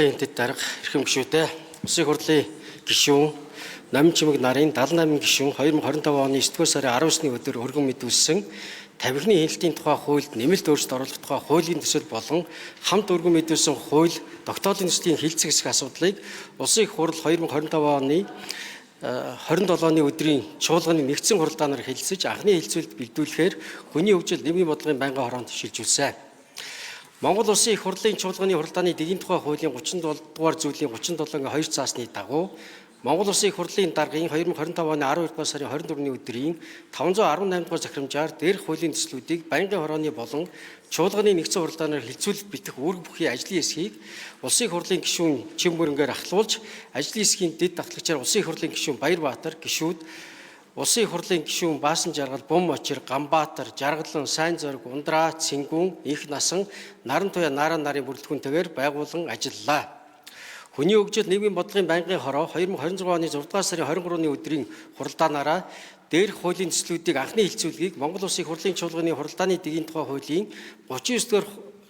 Энтэд дарга эрхэм гишүүдээ Улсын их хурлын гишүүн Номин Чимэг нарын 78 гишүүн 2025 оны 9-р сарын 19-ны өдөр өргөн мэдүүлсэн тамхины хяналтын тухай хуульд нэмэлт өөрчлөлт оруулах тухай хуулийн төсөл болон хамт өргөн мэдүүлсэн хууль тогтоолын төслийн хилцэг хэсэг асуудлыг Улсын их хурл 2025 оны 27-ны өдрийн чуулганы нэгдсэн хуралдаанаар хэлэлцэж анхны хэлэлцүүлэлт бэлдүүлэхээр хүний хөгжил нийгмийн бодлогын байнгын хороонд шилжүүлсэн. Монгол Улсын их хурлын чуулганы хуралдааны дэгийн тухай хуулийн 37 дугаар зүйлийн 37-2 цаасны дагуу Монгол Улсын их хурлын даргын 2025 оны 12 дугаар сарын 24-ний өдрийн 518 дугаар захирамжаар дээрх хуулийн төслүүдийг байнгын хорооны болон чуулганы нэгдсэн хуралдаанаар хилцүүлэлт битэх үүрэг бүхий ажлын хэсгийг Улсын их хурлын гишүүн Чимбүрэнгээр ахлуулж ажлын хэсгийн дэд давтлагчаар Улсын их хурлын гишүүн Баярбаатар гишүүд Улсын их хурлын гишүүн Баасан Жаргал, Бум Очир, Ганбаатар, Жаргалан, Сайн Зориг, Ундраа, Цингүүн, Их Насан, Наран Туяа нарын бүрэлдэхүүнтэйгээр байгуулан ажиллалаа. Хүний хөгжил нийгмийн бодлогын байнгын хороо 2026 оны 6 дугаар сарын 23-ны өдрийн хуралдаанаараа дээрх хуулийн төслүүдийг анхны хэлэлцүүлгийг Монгол Улсын их хурлын чуулганы хуралдааны дэгийн тухай хуулийн 39 дугаар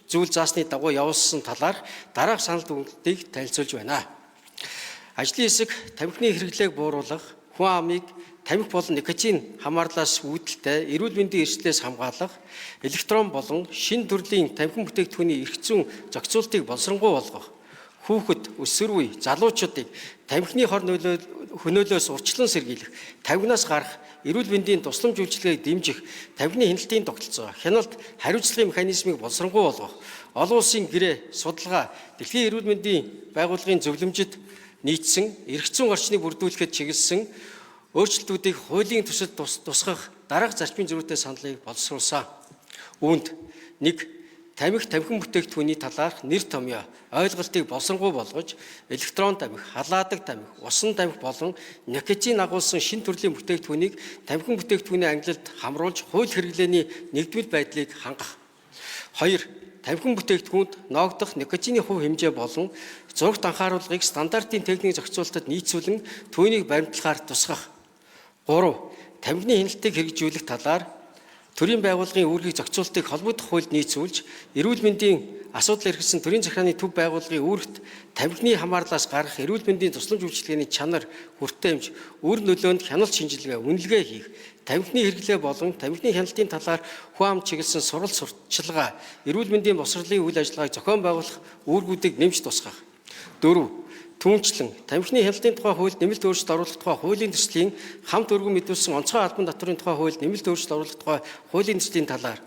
зүйл заасны дагуу явуулсан талаар дараах санал дүгнэлтийг танилцуулж байна. Ажлын хэсэг тамхины хэрэглээг бууруулах, хүн амыг тамхи болон никотин хамаарлаас үүдэлтэй эрүүл мэндийн эрсдлээс хамгаалах, электрон болон шинэ төрлийн тамхин бүтээгдэхүүний эрх зүйн зохицуултыг боловсронгуй болгох, хүүхэд, өсвөр үе, залуучуудыг тамхины хор хөнөөлөөс урьдчилан сэргийлэх, тамхинаас гарах эрүүл мэндийн тусламж үйлчилгээг дэмжих, тамхины хяналтын тогтолцоо, хяналт, хариуцлагын механизмыг боловсронгуй болгох, олон улсын гэрээ, судалгаа, дэлхийн эрүүл мэндийн байгууллагын зөвлөмжид нийцсэн эрх зүйн орчныг бүрдүүлэхэд чиглэсэн өөрчлөлтүүдийг хуулийн төсөлд тусгах дараах зарчмын зөрүүтэй саналыг боловсруулсан. Үүнд 1. Тамхин бүтээгдэхүүний талаарх нэр томьёо ойлголтыг боловсронгуй болгож электрон тамхи, халаадаг тамхи, усан тамхи болон никотин агуулсан шинэ төрлийн бүтээгдэхүүнийг тамхин бүтээгдэхүүний ангилалд хамруулж хууль хэрэглээний нэгдмэл байдлыг хангах. 2. Тамхин бүтээгдэхүүнд ноогдох никотины хувь хэмжээ болон зурагт анхааруулгыг стандартын техникийн зохицуулалтад нийцүүлэн түүнийг баримтлахаар тусгах. 3. Тамхины хяналтыг хэрэгжүүлэх талаар төрийн байгууллагын үүргийг зохицуулалтыг холбогдох хуульд нийцүүлж, эрүүл мэндийн асуудал эрхэлсэн төрийн захиргааны төв байгууллагын үүрэгт тамхины хамаарлаас гарах эрүүл мэндийн тусламж үйлчилгээний чанар, хүртээмж, үр нөлөөнд хяналт шинжилгээ, үнэлгээ хийх, тамхины хэрэглээ болон тамхины хяналтын талаар хүн ам чиглэсэн сурвалж сурталчилгаа, эрүүл мэндийн босрлын үйл ажиллагааг зохион байгуулах үүргүүдийг нэмж тусгах. 4. Түүнчлэн тамхины хяналтын тухай хуульд нэмэлт өөрчлөлт оруулах тухай хуулийн төслийн хамт өргөн мэдүүлсэн онцгой албан татврын тухай хуульд нэмэлт өөрчлөлт оруулах тухай хуулийн төслийн талаар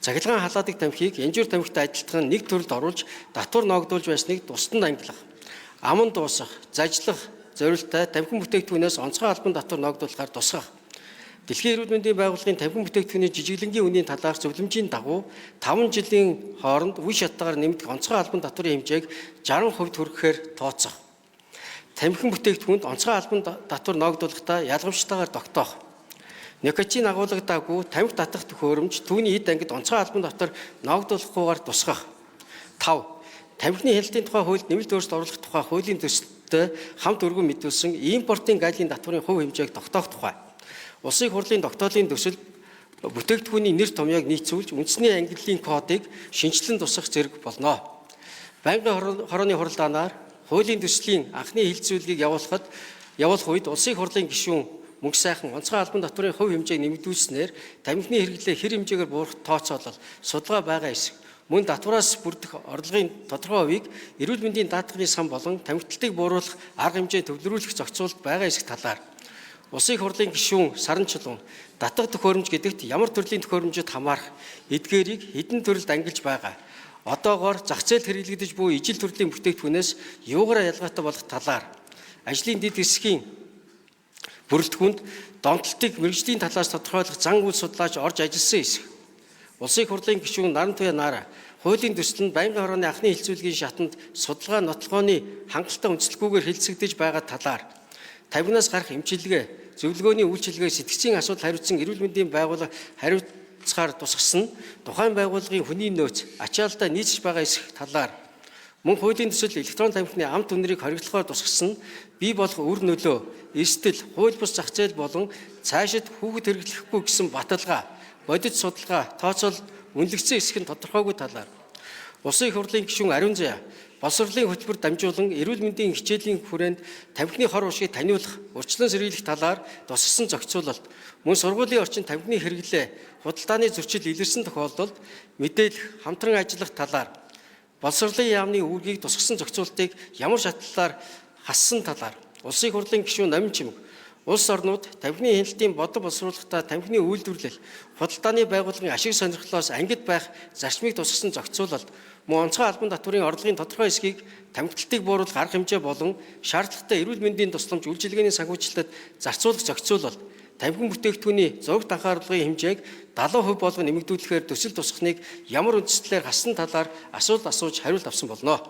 цахилгаан халаадаг тамхиг янжуур тамхитай адилтхан нэг төрөлд оруулж татвар ногдуулж байсныг тусдан ангилах, аман дуусах, зажлах зорилттой тамхин бүтээгдэхүүнээс онцгой албан татвар ногдуулахаар тусгах. Дэлхийн эрүүл мэндийн байгууллагын тамхин бүтээгдэхүүний жижиглэнгийн үнийн талаарх зөвлөмжийн дагуу 5 жилийн хооронд үе шаттайгаар нэмэгдэх онцгой албан татврын хэмжээг 60% хүрэхээр тооцох. Тамхин бүтээгдэхүүнд онцгой албан татвар ногдуулахдаа ялгамжтайгаар тогтоох. Никотин агуулгадаагүй тамхи татах төхөөрөмж түүний эд ангид онцгой албан татвар ногдуулахгүйгээр тусгах. 5. Тамхины хяналтын тухай хуульд нэмэлт өөрчлөлт оруулах тухай хуулийн төсөлтөд хамт өргөн мэдүүлсэн импортын гайлын татврын хувь хэмжээг тогтоох тухай. Улсын их хурлын тогтоолын төсөл бүтээгдэхүүний нэр томьёог нийцүүлж үндэсний ангиллын кодыг шинжилэн тусгах зэрэг болно. Байнгын хорооны хуралдаанаар хуулийн төслийн анхны хэлэлцүүлгийг явуулах үед Улсын их хурлын гишүүн Мөнх сайхан онцгой албан татврын хувь хэмжээг нэмэгдүүлснээр тамхины хэрэглээ хэр хэмжээгээр буурах тооцоолол судалгаа байгаа эсэх мөн татвараас бүрдэх орлогын тодорхой хувийг эрүүл мэндийн даатганы сан болон тамхиталтыг бууруулах арга хэмжээ төвлөрүүлэх зохицуулалт байгаа эсэх талаар Улсын их хурлын гишүүн Саран Чулуун татах төхөөрөмж гэдэгт ямар төрлийн төхөөрөмжөд хамаарах эдгээрийг хэдэн төрөлд ангилж байгаа. Одоогоор зах зээл хэрэглэгдэж буй ижил төрлийн бүтээгдэхүүнээс юугаараа ялгаатай болох талаар ажлын дэд хэсгийн бүрэлдэхүүнд донтолтыг мэргэжлийн талаас тодорхойлох зан үйл судлаач орж ажилласан эсэх. Улсын их хурлын гишүүн Наран Туяа нара хуулийн төсөл нь байнгын хорооны анхны хэлэлцүүлгийн шатанд судалгаа нотолгооны хангалттай үндэслэлгүйгээр хэлэлцэгдэж байгаа талаар тамхинаас гарах эмчилгээ, зөвлөгөөний үйлчилгээ, сэтгцийн асуудал хариуцсан эрүүл мэндийн байгууллага хариуцахаар тусгасан тухайн байгууллагын хүний нөөц, ачаалтаа нийцж байгаа эсэх талаар мөн хуулийн төсөл электрон тамхины амт үнэрийг хориглохоор тусгасан бий болох үр нөлөө, эрсдэл, хууль бус зах зээл болон цаашид хүүхэд хэрэглэхгүй гэсэн баталгаа, бодит судалгаа, тооцоол үнэлэгдсэн эсэх нь тодорхойгүй талаар Улсын их хурлын гишүүн Ариун Заяа боловсролын хөтөлбөр дамжуулан эрүүл мэндийн хичээлийн хүрээнд тамхины хор уршигыг таниулах, урьдчилан сэргийлэх талаар тусгасан зохицуулалт, мөн сургуулийн орчин тамхины хэрэглээ, худалдааны зөрчил илэрсэн тохиолдолд мэдээлэх, хамтран ажиллах талаар, боловсролын яамны үүргийг тусгасан зохицуултыг ямар шатлалаар хассан талаар, улсын хурлын гишүүн Номин Чимэг, улс орнууд тамхины хяналтын бодлого боловсруулахдаа тамхины үйлдвэрлэл, худалдааны байгууллагын ашиг сонирхлоос ангид байх зарчмыг тусгасан зохицуулалт, мөн онцгой албан татврын орлогын тодорхой хэсгийг тамхиталтыг бууруулах арга хэмжээ болон шаардлагатай эрүүл мэндийн тусламж үйлчилгээний санхүүжилтад зарцуулах зохицуулалт, тамхин бүтээгдэхүүний зурагт анхааруулгын хэмжээг 70% болгон нэмэгдүүлэхээр төсөл тусахныг ямар үндэслэлээр хассан талаар асуулт асууж хариулт авсан болно.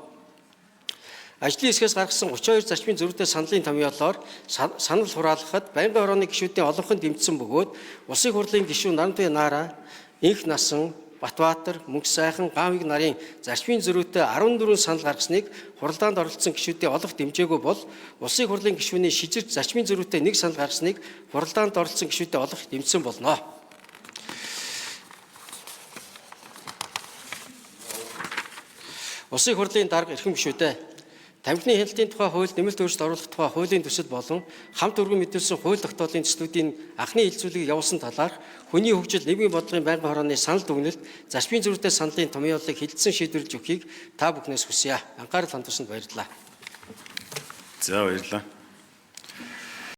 Ажлын хэсгээс гаргасан 32 зарчмын зөрүүтэй саналын томьёолоор санал хураалгахад байнгын хорооны гишүүдийн олонхын дэмжсэн бөгөөд улсын хурлын гишүүн Нарантуй Наара, Инх Насан, Батбаатар, Мөнх Сайхан, Ганвиг нарын зарчмын зөрүүтэй 14 санал гаргасныг хуралдаанд оролцсон гишүүдийн олонх дэмжээгүй бол улсын хурлын гишүүний шижирт зарчмын зөрүүтэй 1 санал гаргасныг хуралдаанд оролцсон гишүүдийн олонх дэмжсэн болно. Улсын хурлын дарга эрхэм гишүүдээ тамхины хяналтын тухай хуульд нэмэлт өөрчлөлт оруулах тухай хуулийн төсөл болон хамт өргөн мэдүүлсэн хууль тогтоолын төслүүдийн анхны хилцүүлгийг явуулсан талаар хүний хөгжил нийгмийн бодлогын байнгын хорооны санал дүгнэлт зарчмын зөрүүтэй саналын томьёолыг хилцэн шийдвэрлэж өгөхийг та бүхнээс хүсье. Анхаарал хандуулсанд баярлалаа. За баярлалаа.